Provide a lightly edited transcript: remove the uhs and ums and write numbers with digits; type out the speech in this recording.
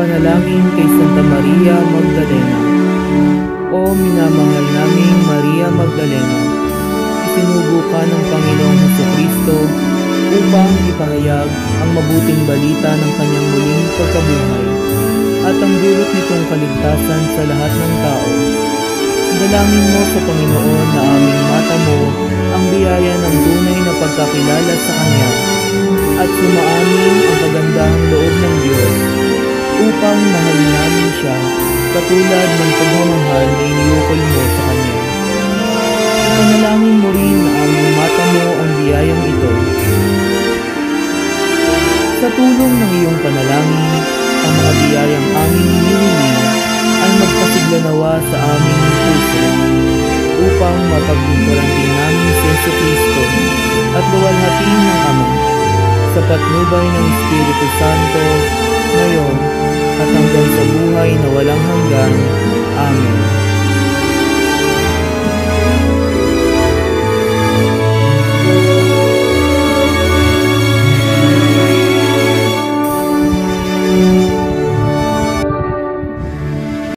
Panalangin kay Santa Maria Magdalena. O minamahal naming Maria Magdalena, isinugo ka ng Panginoong Hesukristo upang ipahayag ang mabuting balita ng kanyang muling pagkabuhay at ang dulot nitong kaligtasan sa lahat ng tao. Dalangin mo sa Panginoon na aming matamo ang biyaya ng tunay na pagkakilala sa Kanya at sumaamin ang kagandahang loob ng Diyos upang mahalin namin siya katulad ng pagmamahal na iniukol mo sa Kanya. Ipanalangin mo rin na aming matamo ang biyayang ito. Sa tulong ng iyong panalangin, ang mga biyayang aming hinihiling ay magpasiglanawa sa aming puso upang mapaglingkuran din namin si Jesucristo at luwalhatiin ng Ama sa patnubay ng Espiritu Santo ngayon at hanggang sa buhay na walang hanggan. Amen.